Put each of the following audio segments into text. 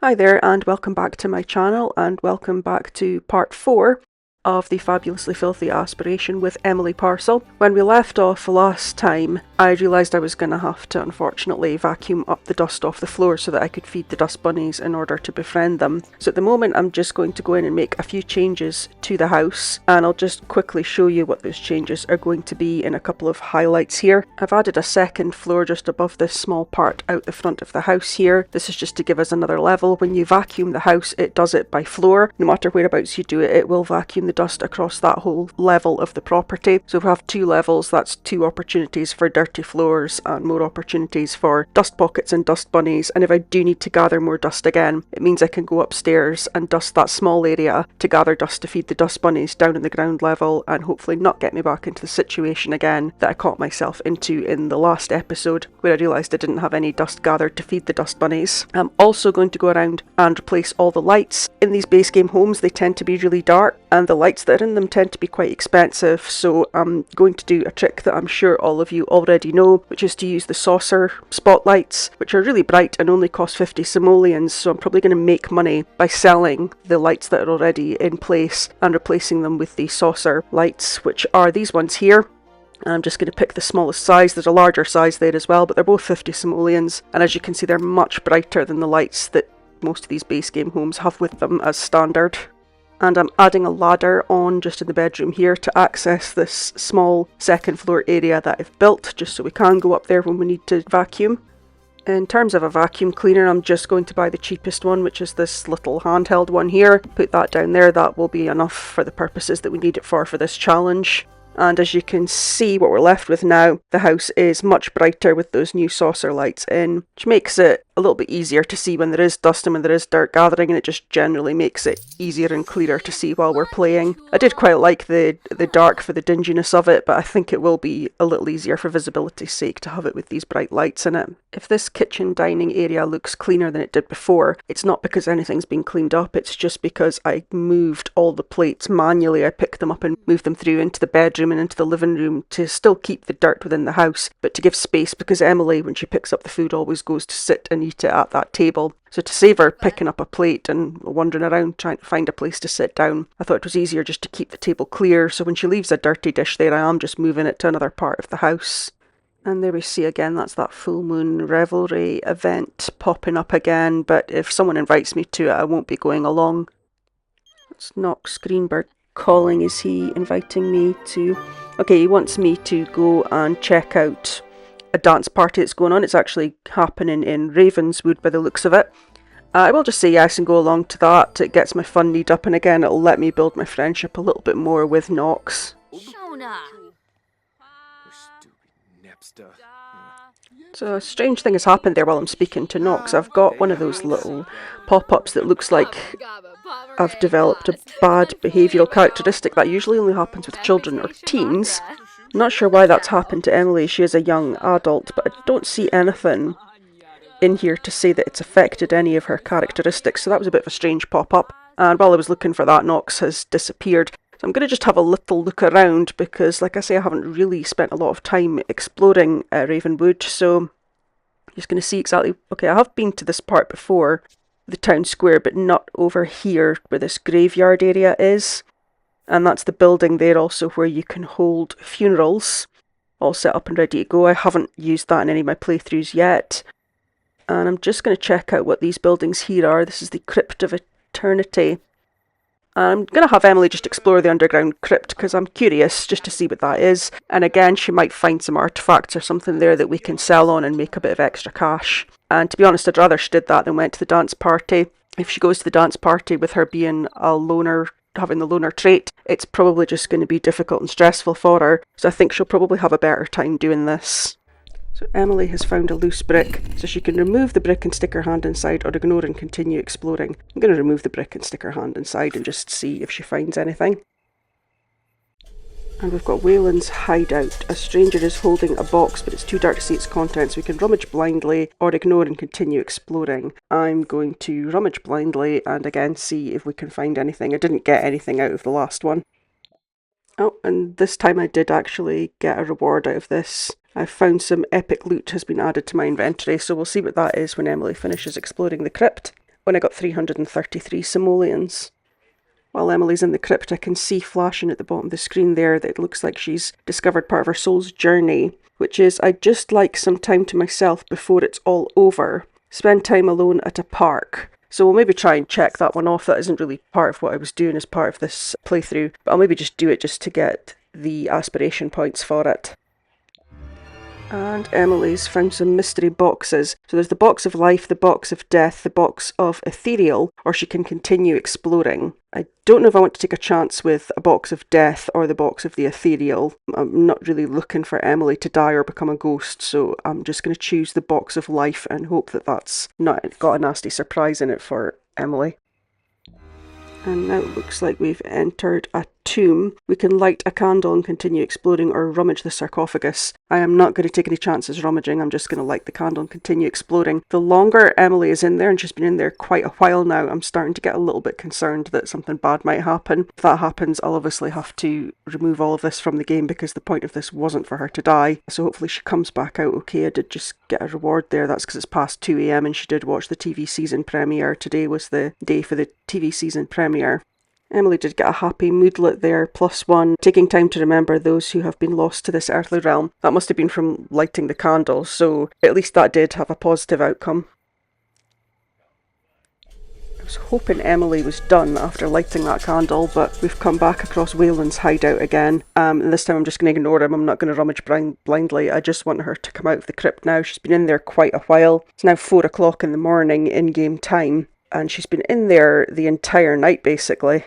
Hi there and welcome back to my channel and welcome back to part 4 of the Fabulously Filthy Aspiration with Emily Parcel. When we left off last time, I realised I was going to have to unfortunately vacuum up the dust off the floor so that I could feed the dust bunnies in order to befriend them. So at the moment I'm just going to go in and make a few changes to the house, and I'll just quickly show you what those changes are going to be in a couple of highlights here. I've added a second floor just above this small part out the front of the house here. This is just to give us another level. When you vacuum the house, it does it by floor. No matter whereabouts you do it, it will vacuum the dust across that whole level of the property. So if we have 2 levels, that's 2 opportunities for dirty floors and more opportunities for dust pockets and dust bunnies. And if I do need to gather more dust again, it means I can go upstairs and dust that small area to gather dust to feed the dust bunnies down in the ground level, and hopefully not get me back into the situation again that I caught myself into in the last episode where I realised I didn't have any dust gathered to feed the dust bunnies. I'm also going to go around and replace all the lights. In these base game homes, they tend to be really dark and the lights that are in them tend to be quite expensive, so I'm going to do a trick that I'm sure all of you already know, which is to use the saucer spotlights, which are really bright and only cost 50 simoleons, so I'm probably going to make money by selling the lights that are already in place and replacing them with the saucer lights, which are these ones here. And I'm just going to pick the smallest size. There's a larger size there as well, but they're both 50 simoleons, and as you can see they're much brighter than the lights that most of these base game homes have with them as standard. And I'm adding a ladder on just in the bedroom here to access this small second floor area that I've built, just so we can go up there when we need to vacuum. In terms of a vacuum cleaner, I'm just going to buy the cheapest one, which is this little handheld one here. Put that down there. That will be enough for the purposes that we need it for this challenge. And as you can see, what we're left with now, the house is much brighter with those new saucer lights in, which makes it a little bit easier to see when there is dust and when there is dirt gathering, and it just generally makes it easier and clearer to see while we're playing. I did quite like the dark for the dinginess of it, but I think it will be a little easier for visibility's sake to have it with these bright lights in it. If this kitchen dining area looks cleaner than it did before, it's not because anything's been cleaned up, it's just because I moved all the plates manually. I picked them up and moved them through into the bedroom and into the living room to still keep the dirt within the house, but to give space, because Emily, when she picks up the food, always goes to sit and eat it at that table. So to save her picking up a plate and wandering around trying to find a place to sit down, I thought it was easier just to keep the table clear, so when she leaves a dirty dish there, I am just moving it to another part of the house. And there we see again, that's that full moon revelry event popping up again, but if someone invites me to it, I won't be going along. It's Nox Greenberg calling. Is he inviting me to... Okay, he wants me to go and check out a dance party that's going on. It's actually happening in Ravenswood by the looks of it. I will just say yes and go along to that. It gets my fun need up, and again it'll let me build my friendship a little bit more with Nox. So a strange thing has happened there while I'm speaking to Nox. I've got one of those little pop-ups that looks like I've developed a bad behavioural characteristic that usually only happens with children or teens. I'm not sure why that's happened to Emily. She is a young adult, but I don't see anything in here to say that it's affected any of her characteristics, so that was a bit of a strange pop-up. And while I was looking for that, Nox has disappeared. So I'm going to just have a little look around because, like I say, I haven't really spent a lot of time exploring Ravenwood, so I'm just going to see exactly... Okay, I have been to this part before, the town square, but not over here where this graveyard area is. And that's the building there also where you can hold funerals, all set up and ready to go. I haven't used that in any of my playthroughs yet. And I'm just going to check out what these buildings here are. This is the Crypt of Eternity. I'm going to have Emily just explore the underground crypt because I'm curious just to see what that is. And again, she might find some artefacts or something there that we can sell on and make a bit of extra cash. And to be honest, I'd rather she did that than went to the dance party. If she goes to the dance party with her being a loner, having the loner trait, it's probably just going to be difficult and stressful for her. So I think she'll probably have a better time doing this. So Emily has found a loose brick, so she can remove the brick and stick her hand inside, or ignore and continue exploring. I'm going to remove the brick and stick her hand inside and just see if she finds anything. And we've got Wayland's hideout. A stranger is holding a box, but it's too dark to see its contents. We can rummage blindly or ignore and continue exploring. I'm going to rummage blindly and again see if we can find anything. I didn't get anything out of the last one. Oh, and this time I did actually get a reward out of this. I've found some epic loot has been added to my inventory, so we'll see what that is when Emily finishes exploring the crypt. when I got 333 simoleons. While Emily's in the crypt, I can see flashing at the bottom of the screen there that it looks like she's discovered part of her soul's journey, which is I'd just like some time to myself before it's all over. Spend time alone at a park. So we'll maybe try and check that one off. That isn't really part of what I was doing as part of this playthrough, but I'll maybe just do it just to get the aspiration points for it. And Emily's found some mystery boxes. So there's the box of life, the box of death, the box of ethereal, or she can continue exploring. I don't know if I want to take a chance with a box of death or the box of the ethereal. I'm not really looking for Emily to die or become a ghost, so I'm just going to choose the box of life and hope that that's not got a nasty surprise in it for Emily. And now it looks like we've entered a tomb. We can light a candle and continue exploring or rummage the sarcophagus. I am not going to take any chances rummaging, I'm just going to light the candle and continue exploring. The longer Emily is in there, and she's been in there quite a while now, I'm starting to get a little bit concerned that something bad might happen. If that happens, I'll obviously have to remove all of this from the game because the point of this wasn't for her to die. So hopefully she comes back out okay. I did just get a reward there. That's because it's past 2 AM and she did watch the TV season premiere. Today was the day for the TV season premiere. Emily did get a happy moodlet there, +1, taking time to remember those who have been lost to this earthly realm. That must have been from lighting the candle, so at least that did have a positive outcome. I was hoping Emily was done after lighting that candle, but we've come back across Wayland's hideout again. And this time I'm just going to ignore him. I'm not going to rummage blindly. I just want her to come out of the crypt now. She's been in there quite a while. It's now 4 o'clock in the morning in-game time, and she's been in there the entire night, basically.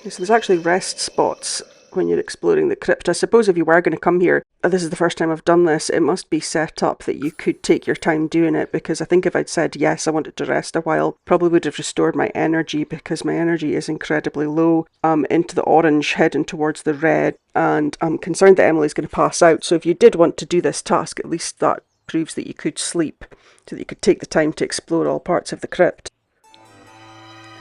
So there's actually rest spots when you're exploring the crypt. I suppose if you were going to come here, this is the first time I've done this, it must be set up that you could take your time doing it, because I think if I'd said yes, I wanted to rest a while, probably would have restored my energy, because my energy is incredibly low. Into the orange, heading towards the red, and I'm concerned that Emily's going to pass out. So if you did want to do this task, at least that proves that you could sleep, so that you could take the time to explore all parts of the crypt.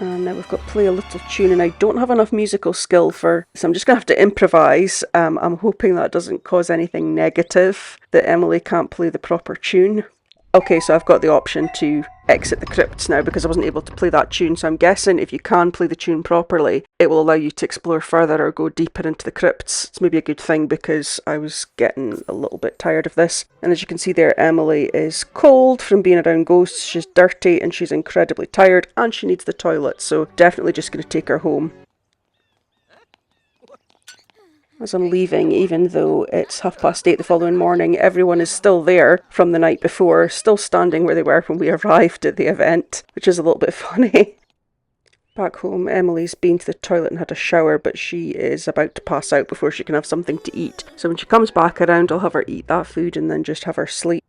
And now we've got play a little tune, and I don't have enough musical skill for, so I'm just going to have to improvise. I'm hoping that doesn't cause anything negative, that Emily can't play the proper tune. Okay, so I've got the option to exit the crypts now because I wasn't able to play that tune, so I'm guessing if you can play the tune properly, it will allow you to explore further or go deeper into the crypts. It's maybe a good thing because I was getting a little bit tired of this. And as you can see there, Emily is cold from being around ghosts, she's dirty and she's incredibly tired and she needs the toilet, so definitely just going to take her home. As I'm leaving, even though it's 8:30 the following morning, everyone is still there from the night before, still standing where they were when we arrived at the event, which is a little bit funny. Back home, Emily's been to the toilet and had a shower, but she is about to pass out before she can have something to eat. So when she comes back around, I'll have her eat that food and then just have her sleep.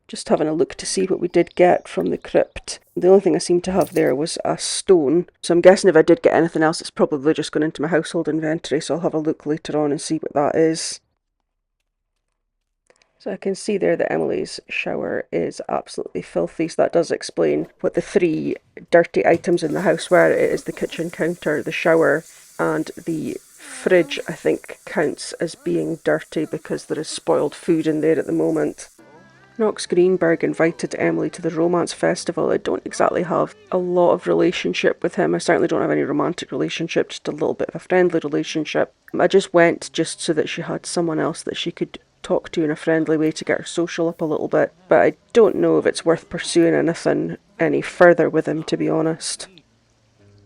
Just having a look to see what we did get from the crypt. The only thing I seem to have there was a stone. So I'm guessing if I did get anything else, it's probably just gone into my household inventory. So I'll have a look later on and see what that is. So I can see there that Emily's shower is absolutely filthy. So that does explain what the 3 dirty items in the house were. It is the kitchen counter, the shower, and the fridge, I think, counts as being dirty because there is spoiled food in there at the moment. Knox Greenberg invited Emily to the romance festival. I don't exactly have a lot of relationship with him. I certainly don't have any romantic relationship, just a little bit of a friendly relationship. I just went just so that she had someone else that she could talk to in a friendly way to get her social up a little bit. But I don't know if it's worth pursuing anything any further with him, to be honest.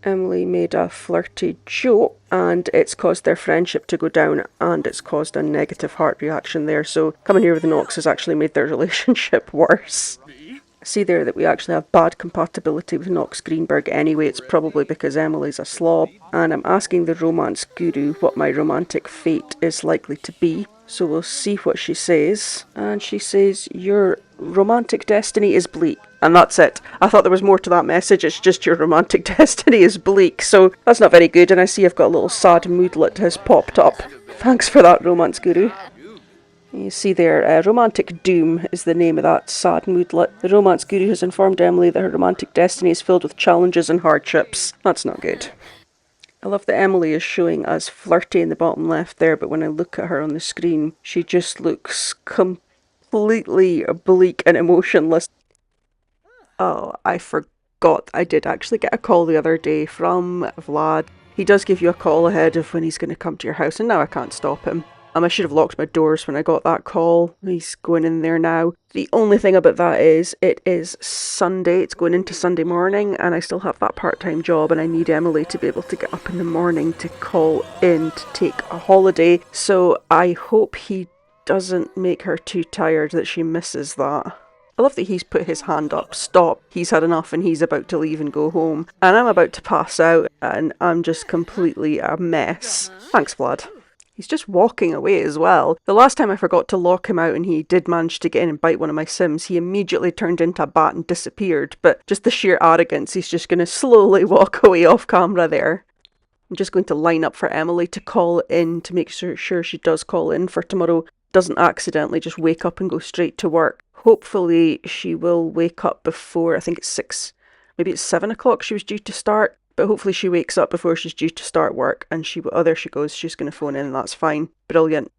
Emily made a flirty joke and it's caused their friendship to go down and it's caused a negative heart reaction there, so coming here with the Knox has actually made their relationship worse. I see there that we actually have bad compatibility with Knox Greenberg anyway. It's probably because Emily's a slob, and I'm asking the romance guru what my romantic fate is likely to be. So we'll see what she says. And she says, your romantic destiny is bleak. And that's it. I thought there was more to that message. It's just your romantic destiny is bleak. So that's not very good. And I see I've got a little sad moodlet has popped up. Thanks for that, romance guru. You see there, Romantic Doom is the name of that sad moodlet. The romance guru has informed Emily that her romantic destiny is filled with challenges and hardships. That's not good. I love that Emily is showing us flirty in the bottom left there, but when I look at her on the screen, she just looks completely bleak and emotionless. Oh, I forgot. I did actually get a call the other day from Vlad. He does give you a call ahead of when he's going to come to your house, and now I can't stop him. I should have locked my doors when I got that call. He's going in there now. The only thing about that is, it is Sunday. It's going into Sunday morning, and I still have that part-time job, and I need Emily to be able to get up in the morning to call in to take a holiday. So I hope he doesn't make her too tired that she misses that. I love that he's put his hand up. Stop. He's had enough and he's about to leave and go home. And I'm about to pass out and I'm just completely a mess. Thanks, Vlad. He's just walking away as well. The last time I forgot to lock him out and he did manage to get in and bite one of my Sims, he immediately turned into a bat and disappeared. But just the sheer arrogance, he's just going to slowly walk away off camera there. I'm just going to line up for Emily to call in to make sure she does call in for tomorrow. Doesn't accidentally just wake up and go straight to work. Hopefully she will wake up before, I think it's 6, maybe it's 7 o'clock she was due to start. But hopefully she wakes up before she's due to start work and there she goes, she's going to phone in, that's fine. Brilliant.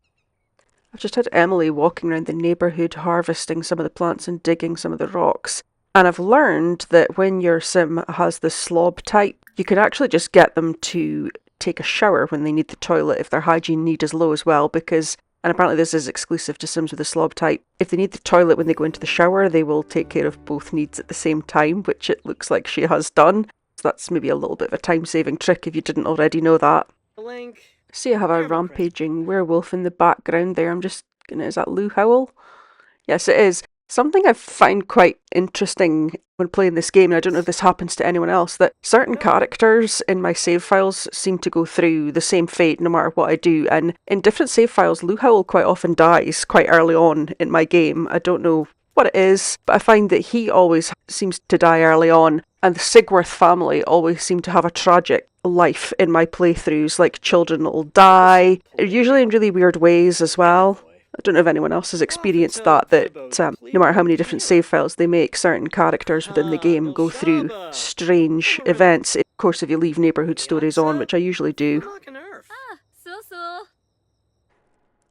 I've just had Emily walking around the neighbourhood harvesting some of the plants and digging some of the rocks. And I've learned that when your sim has the slob type, you can actually just get them to take a shower when they need the toilet if their hygiene need is low as well, because, and apparently this is exclusive to sims with the slob type, if they need the toilet when they go into the shower, they will take care of both needs at the same time, which it looks like she has done. That's maybe a little bit of a time-saving trick if you didn't already know that. See, I have a rampaging werewolf in the background there. I'm just gonna... Is that Lou Howell? Yes, it is. Something I find quite interesting when playing this game, and I don't know if this happens to anyone else, that certain characters in my save files seem to go through the same fate no matter what I do, and in different save files, Lou Howell quite often dies quite early on in my game. I don't know what it is, but I find that he always seems to die early on, and the Sigworth family always seem to have a tragic life in my playthroughs, like children will die, usually in really weird ways as well. I don't know if anyone else has experienced that no matter how many different save files they make, certain characters within the game go through strange events. Of course, if you leave neighbourhood stories on, which I usually do.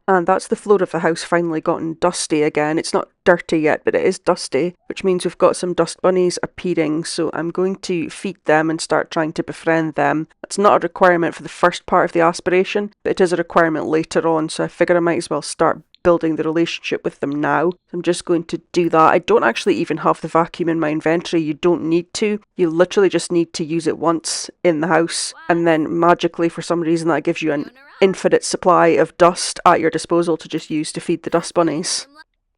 And that's the floor of the house finally gotten dusty again. It's not dirty yet, but it is dusty, which means we've got some dust bunnies appearing, so I'm going to feed them and start trying to befriend them. That's not a requirement for the first part of the aspiration, but it is a requirement later on, so I figure I might as well start building the relationship with them now. I'm just going to do that. I don't actually even have the vacuum in my inventory. You don't need to. You literally just need to use it once in the house, and then magically for some reason that gives you an infinite supply of dust at your disposal to just use to feed the dust bunnies.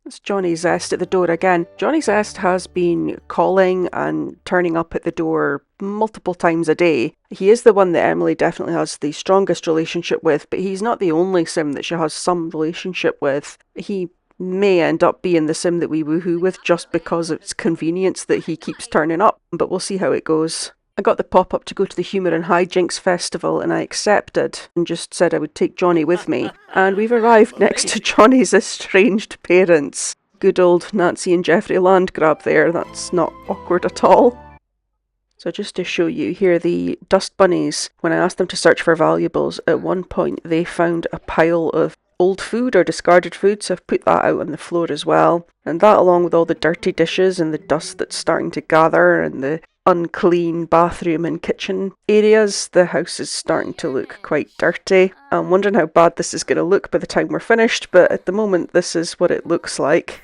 It's Johnny Zest at the door again. Johnny Zest has been calling and turning up at the door multiple times a day. He is the one that Emily definitely has the strongest relationship with, but he's not the only sim that she has some relationship with. He may end up being the sim that we woohoo with just because it's convenience that he keeps turning up, but we'll see how it goes. I got the pop-up to go to the Humour and Hijinks Festival and I accepted and just said I would take Johnny with me. And we've arrived next to Johnny's estranged parents. Good old Nancy and Jeffrey Landgrab there, that's not awkward at all. So just to show you, here are the dust bunnies. When I asked them to search for valuables, at one point they found a pile of old food or discarded food, so I've put that out on the floor as well. And that, along with all the dirty dishes and the dust that's starting to gather and the unclean bathroom and kitchen areas, the house is starting to look quite dirty. I'm wondering how bad this is going to look by the time we're finished, but at the moment this is what it looks like.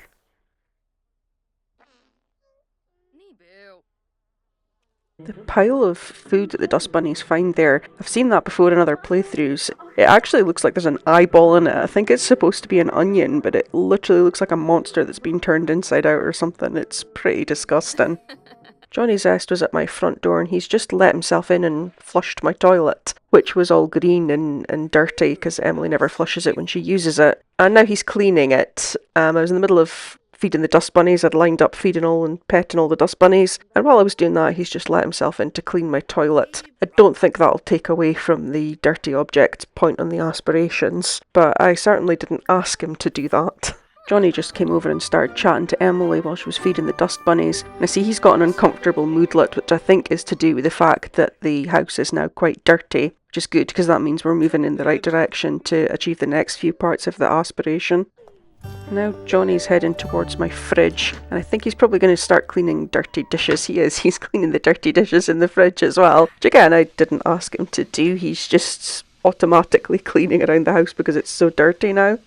The pile of food that the dust bunnies find there, I've seen that before in other playthroughs. It actually looks like there's an eyeball in it. I think it's supposed to be an onion, but it literally looks like a monster that's been turned inside out or something. It's pretty disgusting. Johnny Zest was at my front door and he's just let himself in and flushed my toilet, which was all green and dirty because Emily never flushes it when she uses it. And now he's cleaning it. I was in the middle of feeding the dust bunnies. I'd lined up feeding all and petting all the dust bunnies. And while I was doing that, he's just let himself in to clean my toilet. I don't think that'll take away from the dirty object point on the aspirations, but I certainly didn't ask him to do that. Johnny just came over and started chatting to Emily while she was feeding the dust bunnies. And I see he's got an uncomfortable moodlet, which I think is to do with the fact that the house is now quite dirty, which is good because that means we're moving in the right direction to achieve the next few parts of the aspiration. Now Johnny's heading towards my fridge, and I think he's probably going to start cleaning dirty dishes. He is. He's cleaning the dirty dishes in the fridge as well. Which again, I didn't ask him to do. He's just automatically cleaning around the house because it's so dirty now.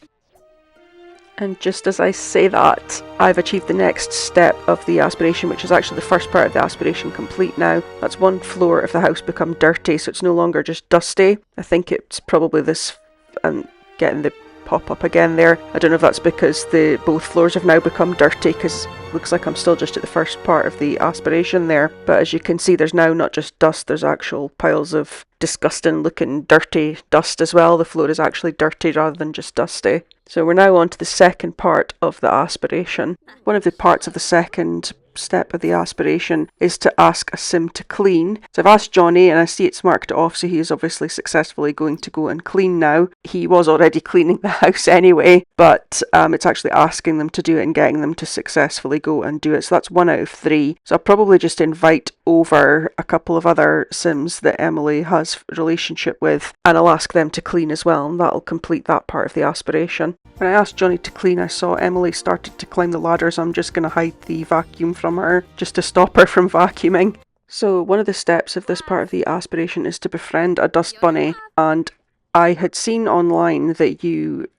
And just as I say that, I've achieved the next step of the aspiration, which is actually the first part of the aspiration complete now. That's one floor of the house become dirty, so it's no longer just dusty. I think it's probably this, and getting the pop up again there. I don't know if that's because both floors have now become dirty, because it looks like I'm still just at the first part of the aspiration there. But as you can see, there's now not just dust, there's actual piles of disgusting looking dirty dust as well. The floor is actually dirty rather than just dusty. So we're now on to the second part of the aspiration. One of the parts of the second step of the aspiration is to ask a sim to clean. So I've asked Johnny, and I see it's marked off, so he is obviously successfully going to go and clean now. He was already cleaning the house anyway, but it's actually asking them to do it and getting them to successfully go and do it. So that's 1 out of 3. So I'll probably just invite over a couple of other sims that Emily has a relationship with, and I'll ask them to clean as well, and that'll complete that part of the aspiration. When I asked Johnny to clean, I saw Emily started to climb the ladder, so I'm just going to hide the vacuum from her, just to stop her from vacuuming. So one of the steps of this part of the aspiration is to befriend a dust bunny, and I had seen online that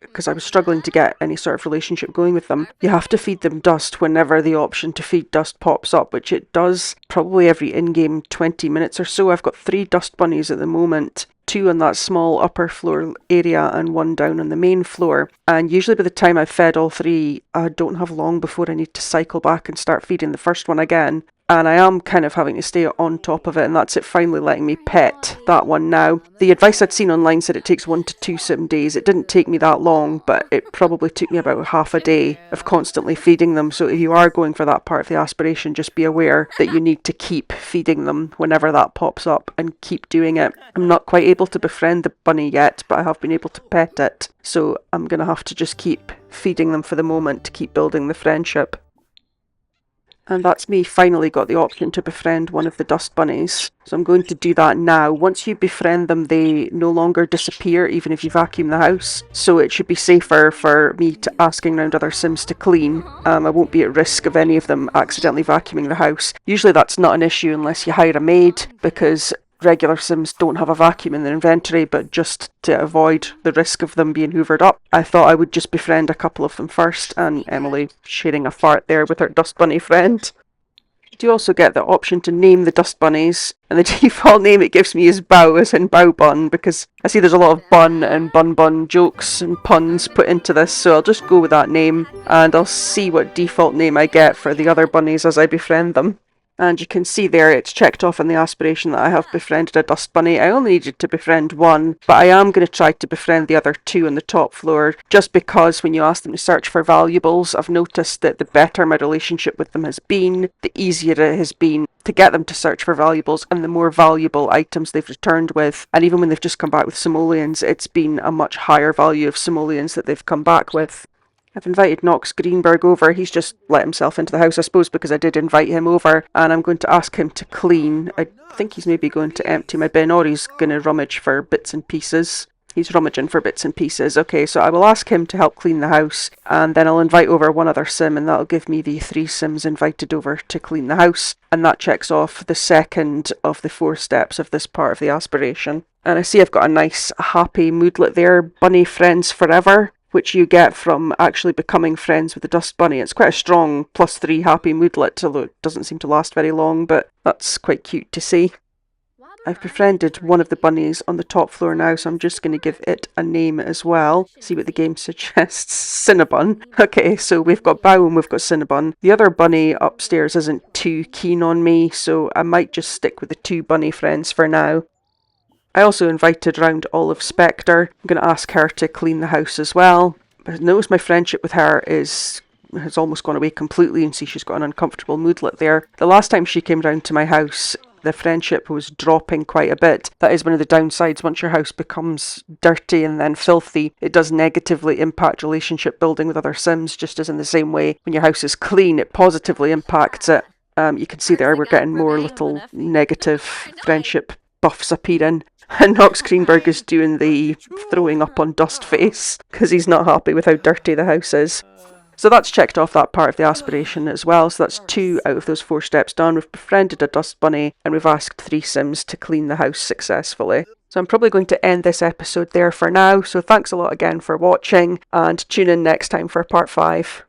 because I was struggling to get any sort of relationship going with them, you have to feed them dust whenever the option to feed dust pops up, which it does probably every in-game 20 minutes or so. I've got 3 dust bunnies at the moment. 2 on that small upper floor area and 1 down on the main floor. And usually by the time I've fed all 3, I don't have long before I need to cycle back and start feeding the first one again. And I am kind of having to stay on top of it, and that's it finally letting me pet that one now. The advice I'd seen online said it takes 1 to 2 sim days. It didn't take me that long, but it probably took me about half a day of constantly feeding them. So if you are going for that part of the aspiration, just be aware that you need to keep feeding them whenever that pops up, and keep doing it. I'm not quite able to befriend the bunny yet, but I have been able to pet it. So I'm going to have to just keep feeding them for the moment to keep building the friendship. And that's me finally got the option to befriend one of the dust bunnies. So I'm going to do that now. Once you befriend them, they no longer disappear, even if you vacuum the house. So it should be safer for me to asking around other sims to clean. I won't be at risk of any of them accidentally vacuuming the house. Usually that's not an issue unless you hire a maid, because regular sims don't have a vacuum in their inventory, but just to avoid the risk of them being hoovered up, I thought I would just befriend a couple of them first, and Emily sharing a fart there with her dust bunny friend. You do also get the option to name the dust bunnies, and the default name it gives me is Bow, as in Bow Bun, because I see there's a lot of bun and bun jokes and puns put into this, so I'll just go with that name, and I'll see what default name I get for the other bunnies as I befriend them. And you can see there it's checked off in the aspiration that I have befriended a dust bunny. I only needed to befriend 1, but I am going to try to befriend the other 2 on the top floor, just because when you ask them to search for valuables, I've noticed that the better my relationship with them has been, the easier it has been to get them to search for valuables, and the more valuable items they've returned with. And even when they've just come back with simoleons, it's been a much higher value of simoleons that they've come back with. I've invited Knox Greenberg over. He's just let himself into the house, I suppose, because I did invite him over, and I'm going to ask him to clean. I think he's maybe going to empty my bin, or he's going to rummage for bits and pieces. He's rummaging for bits and pieces. Okay, so I will ask him to help clean the house, and then I'll invite over one other sim, and that'll give me the 3 sims invited over to clean the house. And that checks off the second of the 4 steps of this part of the aspiration. And I see I've got a nice happy moodlet there, Bunny Friends Forever, which you get from actually becoming friends with the dust bunny. It's quite a strong +3 happy moodlet, although it doesn't seem to last very long, but that's quite cute to see. I've befriended one of the bunnies on the top floor now, so I'm just going to give it a name as well. See what the game suggests. Cinnabon. Okay, so we've got Bow and we've got Cinnabon. The other bunny upstairs isn't too keen on me, so I might just stick with the 2 bunny friends for now. I also invited round Olive Spectre. I'm going to ask her to clean the house as well. But I notice my friendship with her has almost gone away completely, and see she's got an uncomfortable moodlet there. The last time she came round to my house, the friendship was dropping quite a bit. That is one of the downsides. Once your house becomes dirty and then filthy, it does negatively impact relationship building with other sims, just as in the same way when your house is clean, it positively impacts it. You can see there we're getting more little negative friendship buffs appearing. And Knox Greenberg is doing the throwing up on dust face because he's not happy with how dirty the house is. So that's checked off that part of the aspiration as well. So that's 2 out of those 4 steps done. We've befriended a dust bunny and we've asked 3 Sims to clean the house successfully. So I'm probably going to end this episode there for now. So thanks a lot again for watching and tune in next time for part 5.